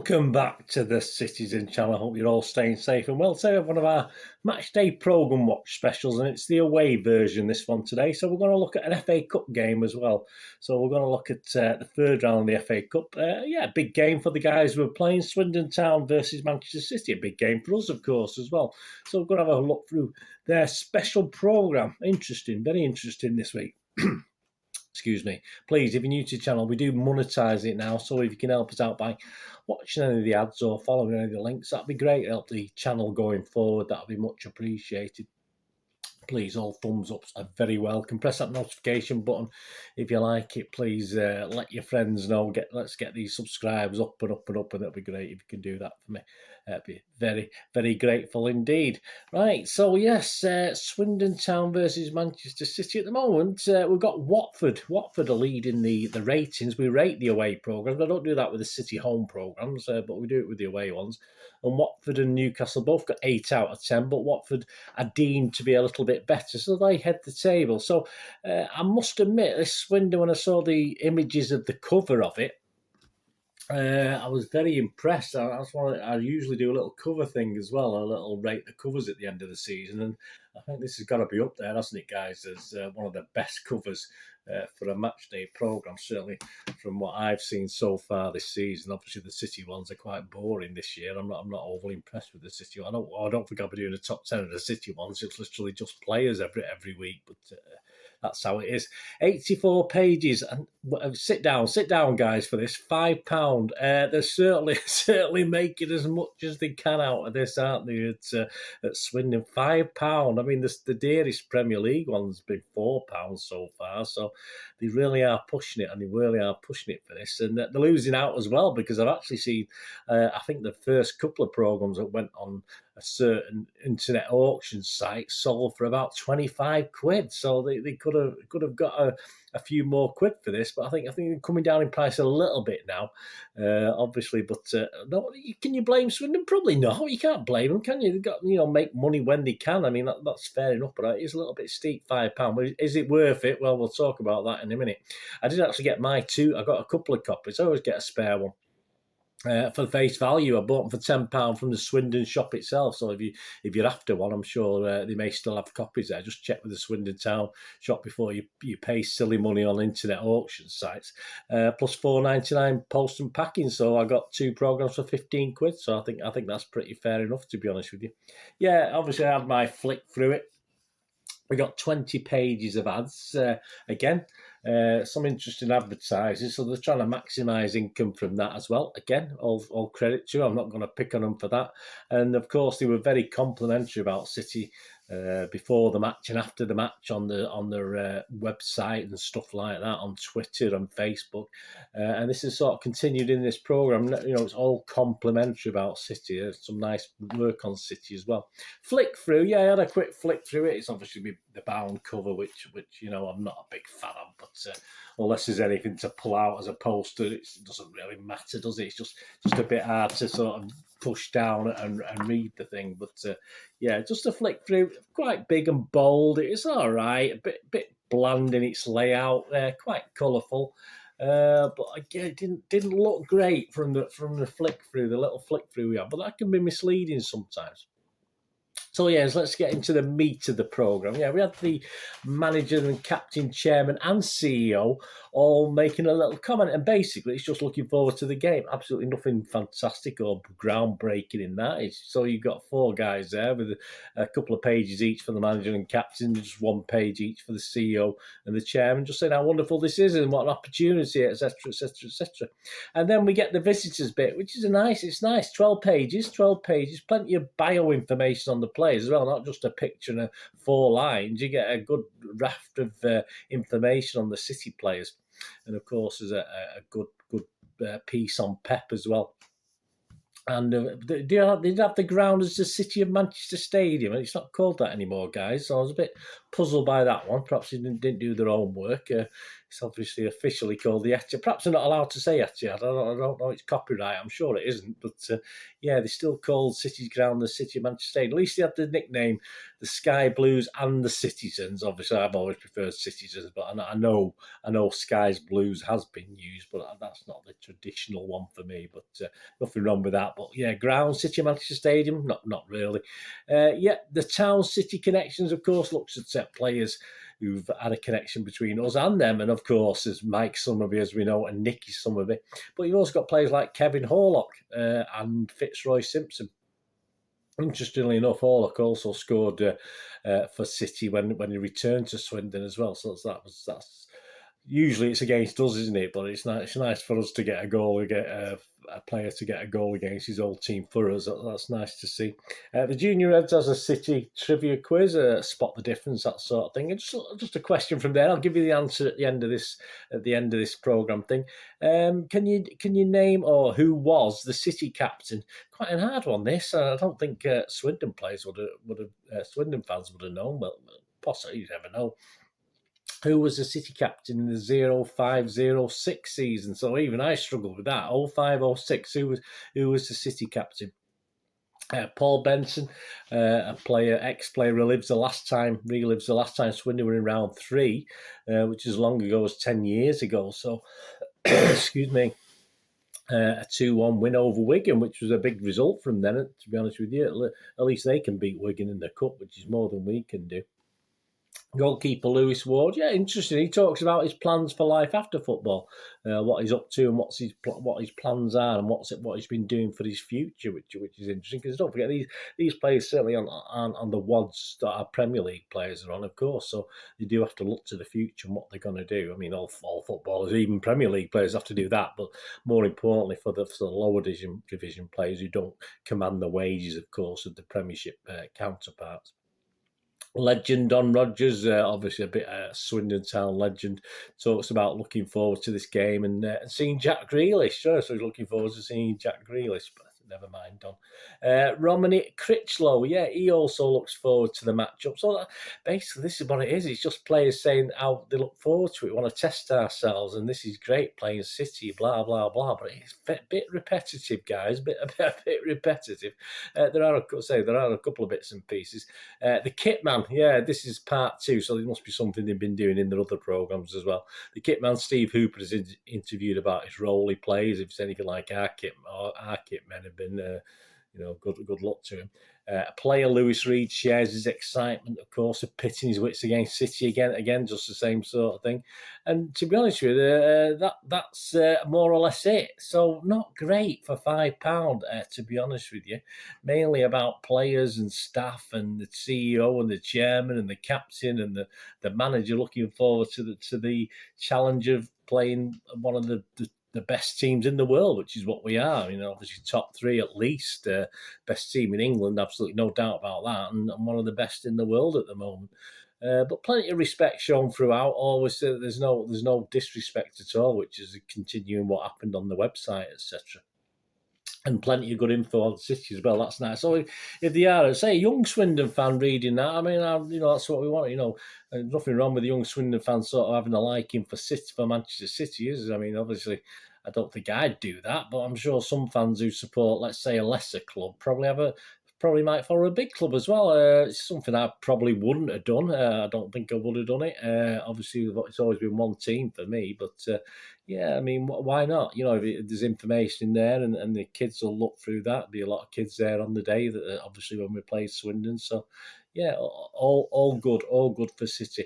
Welcome back to the Citizen channel. I hope you're all staying safe and well. Today we have one of our match day programme watch specials, and it's the away version, this one today. So we're going to look at an FA Cup game as well. So we're going to look at the third round of the FA Cup. Big game for the guys who are playing. Swindon Town versus Manchester City. A big game for us, of course, as well. So we're going to have a look through their special programme. Interesting, very interesting this week. Excuse me. Please, if you're new to the channel, we do monetize it now. So if you can help us out by watching any of the ads or following any of the links, that'd be great. Help the channel going forward. That'd be much appreciated. Please, all thumbs ups are very welcome. Press that notification button if you like it. Please let your friends know. Let's get these subscribers up and up and up, and that'd be great if you can do that for me. I'd be very, very grateful indeed. Right, so yes, Swindon Town versus Manchester City at the moment. We've got Watford. Watford are leading the ratings. We rate the away programmes. I don't do that with the City home programmes, but we do it with the away ones. And Watford and Newcastle both got 8 out of 10, but Watford are deemed to be a little bit better, so they head the table. So I must admit, this Swindon, when I saw the images of the cover of it, I was very impressed. I usually do a little cover thing as well, a little rate the covers at the end of the season, and I think this has got to be up there, hasn't it, guys, as one of the best covers for a match day programme, certainly from what I've seen so far this season. Obviously, the City ones are quite boring this year. I'm not overly impressed with the City one. I don't think I'll be doing the top 10 of the City ones. It's literally just players every week, but that's how it is. 84 pages, and sit down, guys, for this. £5. They're certainly making as much as they can out of this, aren't they? At Swindon, £5. I mean, the dearest Premier League one's been £4 so far, so they really are pushing it, and they really are pushing it for this. And they're losing out as well, because I've actually seen, I think the first couple of programmes that went on a certain internet auction site sold for about 25 quid. So they could have got a few more quid for this, but I think they're coming down in price a little bit now, obviously. But no, can you blame Swindon? Probably not. You can't blame them, can you? They've got make money when they can. I mean, that's fair enough, but it is a little bit steep, £5. But is it worth it? Well, we'll talk about that in a minute. I did actually get my two. I got a couple of copies. I always get a spare one. For face value, I bought them for £10 from the Swindon shop itself. So if you're after one, I'm sure they may still have copies there. Just check with the Swindon Town shop before you pay silly money on internet auction sites. Plus £4.99 post and packing. So I got 2 programmes for 15 quid. So I think that's pretty fair enough, to be honest with you. Yeah, obviously I had my flick through it. We got 20 pages of ads again. Some interesting advertising, so they're trying to maximise income from that as well. Again, all credit to them. I'm not going to pick on them for that. And of course, they were very complimentary about City before the match and after the match on their website and stuff like that, on Twitter and Facebook. And this is sort of continued in this programme. It's all complimentary about City. There's some nice work on City as well. Flick through, yeah, I had a quick flick through it. It's obviously the bound cover, which I'm not a big fan of, but unless there's anything to pull out as a poster, it doesn't really matter, does it? It's just a bit hard to sort of push down and read the thing. But yeah, just a flick through, quite big and bold. It's all right, a bit bland in its layout, quite colourful. But again, it didn't look great from the flick through, the little flick through we have. But that can be misleading sometimes. So yes, let's get into the meat of the programme. Yeah, we had the manager and captain, chairman and CEO all making a little comment, and basically it's just looking forward to the game. Absolutely nothing fantastic or groundbreaking in that. So you've got 4 guys there with a couple of pages each for the manager and captain, just 1 page each for the CEO and the chairman, just saying how wonderful this is and what an opportunity, etc., etc., etc. And then we get the visitors bit, which is it's nice. 12 pages, plenty of bio information on the players as well, not just a picture and 4 lines. You get a good raft of information on the City players, and of course there's a good piece on Pep as well. And they have the ground as the City of Manchester Stadium, and it's not called that anymore, guys. So I was a bit puzzled by that one. Perhaps they didn't do their own work. It's obviously officially called the Etihad. Perhaps they're not allowed to say Etihad. I don't know. It's copyright. I'm sure it isn't. But yeah, they still called City's ground the City of Manchester Stadium. At least they had the nickname, the Sky Blues and the Citizens. Obviously, I've always preferred Citizens, but I know Sky's Blues has been used, but that's not the traditional one for me. But nothing wrong with that. But yeah, ground City of Manchester Stadium, not really. Yeah, the town city connections, of course, looks at players who've had a connection between us and them. And of course, there's Mike Summerby, as we know, and Nicky Summerby. But you've also got players like Kevin Horlock and Fitzroy Simpson. Interestingly enough, Horlock also scored for City when he returned to Swindon as well. So that's usually it's against us, isn't it? But it's nice for us to get a goal, get a player to get a goal against his old team for us. That's nice to see. The Junior Reds has a City trivia quiz, spot the difference, that sort of thing. And just a question from there. I'll give you the answer at the end of this programme thing. Can you name or who was the City captain? Quite an hard one. This I don't think Swindon players would have Swindon fans would have known. Well, possibly you never know. Who was the City captain in the 05-06 season? So even I struggled with that. 05-06, who was the City captain? Paul Benson, ex-player, relives the last time Swindon were in round 3, which is as long ago as 10 years ago. So, excuse me. A 2-1 win over Wigan, which was a big result from them, to be honest with you. At least they can beat Wigan in the Cup, which is more than we can do. Goalkeeper Lewis Ward, yeah, interesting. He talks about his plans for life after football, what he's up to, and what his plans are, and what he's been doing for his future, which is interesting. Because don't forget, these players certainly on the WHATS that our Premier League players are on, of course. So you do have to look to the future and what they're going to do. I mean, all footballers, even Premier League players, have to do that. But more importantly, for the lower division players who don't command the wages, of course, of the Premiership counterparts. Legend Don Rogers, obviously a bit Swindon Town legend, talks about looking forward to this game and seeing Jack Grealish. Sure, so he's looking forward to seeing Jack Grealish, but never mind, Don. Romany Critchlow, yeah, he also looks forward to the matchup. So basically, this is what it is. It's just players saying how they look forward to it, want to test ourselves, and this is great playing City, blah, blah, blah. But it's a bit repetitive, guys, a bit repetitive. There are a couple of bits and pieces. The kit man, yeah, this is part 2, so there must be something they've been doing in their other programmes as well. The kit man, Steve Hooper, is interviewed about his role he plays. If it's anything like our kit men have been, good luck to him. Player Lewis Reed shares his excitement, of course, of pitting his wits against City again, just the same sort of thing. And to be honest with you, that's more or less it. So not great for £5, to be honest with you. Mainly about players and staff and the CEO and the chairman and the captain and the manager looking forward to the challenge of playing one of the best teams in the world, which is what we are. Obviously top 3 at least. Best team in England, absolutely no doubt about that, and one of the best in the world at the moment. But plenty of respect shown throughout. Always there's no disrespect at all, which is continuing what happened on the website, etc. And plenty of good info on the City as well. That's nice. So if they are, say, a young Swindon fan reading that, I mean, that's what we want. There's nothing wrong with the young Swindon fan sort of having a liking for Manchester City. I mean, obviously, I don't think I'd do that, but I'm sure some fans who support, let's say, a lesser club probably might follow a big club as well. It's something I probably wouldn't have done. I don't think I would have done it. Obviously, it's always been one team for me, but yeah, I mean, why not? If there's information in there and the kids will look through that. There'll be a lot of kids there on the day, that obviously when we played Swindon. So yeah, all good for City.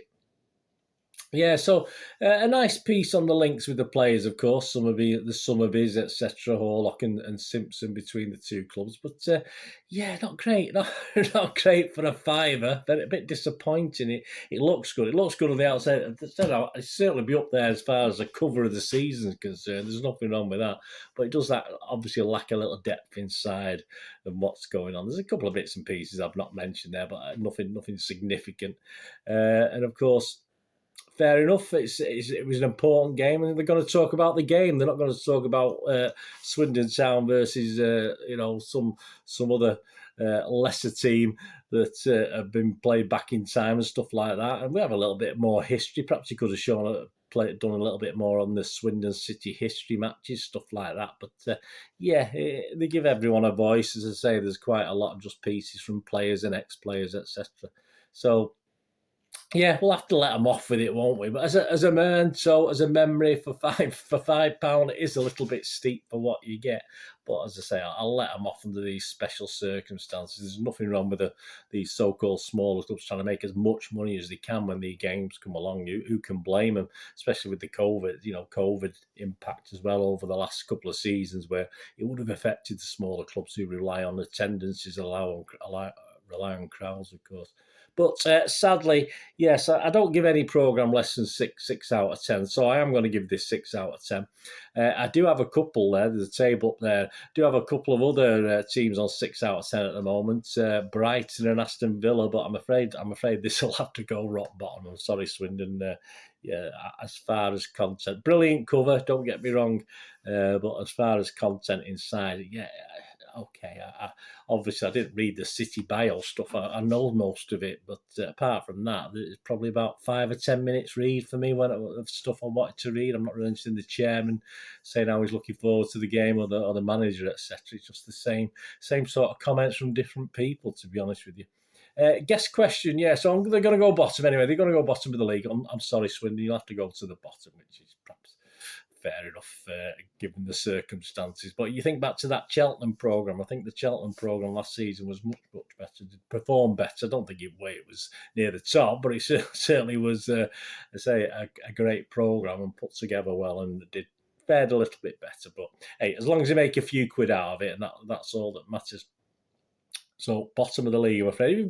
Yeah, so a nice piece on the links with the players, of course, the Summerbies, etc., Horlock and Simpson between the two clubs. But yeah, not great. Not great for a £5. But a bit disappointing. It looks good. It looks good on the outside. It'll certainly be up there as far as the cover of the season is concerned. There's nothing wrong with that. But it does obviously lack a little depth inside of what's going on. There's a couple of bits and pieces I've not mentioned there, but nothing significant. And of course, fair enough. It was an important game, and they're going to talk about the game. They're not going to talk about Swindon Town versus some other lesser team that have been played back in time and stuff like that. And we have a little bit more history. Perhaps you could have done a little bit more on the Swindon City history matches, stuff like that. But they give everyone a voice. As I say, there's quite a lot of just pieces from players and ex-players, etc. So yeah, we'll have to let them off with it, won't we? But as a memory for £5, it is a little bit steep for what you get. But as I say, I'll let them off under these special circumstances. There's nothing wrong with these so-called smaller clubs trying to make as much money as they can when the games come along. Who can blame them? Especially with the COVID impact as well over the last couple of seasons, where it would have affected the smaller clubs who rely on attendances, rely on crowds, of course. But sadly, yes, I don't give any programme less than 6 out of 10. So I am going to give this 6 out of 10. I do have a couple there. There's a table up there. I do have a couple of other teams on 6 out of 10 at the moment. Brighton and Aston Villa, but I'm afraid this will have to go rock bottom. I'm sorry, Swindon. As far as content, brilliant cover. Don't get me wrong, but as far as content inside, okay. Obviously, I didn't read the City bio stuff. I know most of it, but apart from that, it's probably about 5 or 10 minutes read for me of stuff I wanted to read. I'm not really interested in the chairman saying how he's looking forward to the game or the manager, etc. It's just the same sort of comments from different people, to be honest with you. Guest question, yeah. So they're going to go bottom anyway. They're going to go bottom of the league. I'm sorry, Swindon. You'll have to go to the bottom, which is perhaps fair enough given the circumstances. But you think back to that Cheltenham programme. I think the Cheltenham programme last season was much better. It performed better. I don't think it was near the top, but it certainly was, a great programme and put together well, and did fared a little bit better. But hey, as long as you make a few quid out of it, and that's all that matters. So bottom of the league, I'm afraid. If you've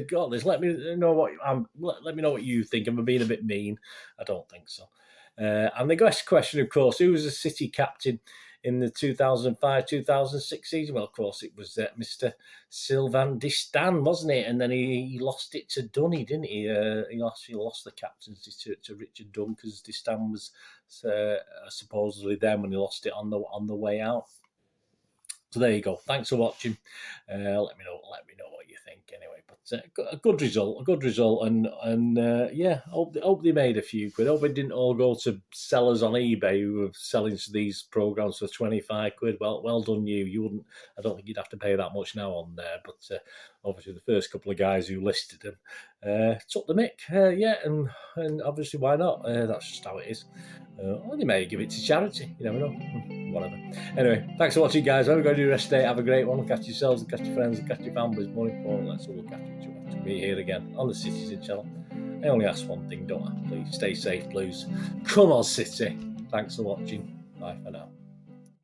got this. Let me know what you think. Am I being a bit mean? I don't think so. And the next question, of course, who was the City captain in the 2005-2006 season? Well, of course, it was Mr. Sylvain Distin, wasn't it? And then he lost it to Dunny, didn't he? He lost the captaincy to Richard Dunne because Distin was supposedly then when he lost it on the way out. So there you go. Thanks for watching. Let me know what you think anyway. But a good result, and hope they made a few quid. Hope it didn't all go to sellers on eBay who were selling these programs for 25 quid. Well done you. You wouldn't. I don't think you'd have to pay that much now on there. But obviously the first couple of guys who listed them took the mick. And obviously why not? That's just how it is. Or they may give it to charity. You never know. Whatever. Anyway, thanks for watching, guys. Have a good rest day. Have a great one. Look after yourselves, look after your friends, look after your families. More important, let's all look after each other. To be here again on the Citizen channel. I only ask one thing, don't I? Please stay safe, Blues. Come on, City. Thanks for watching. Bye for now.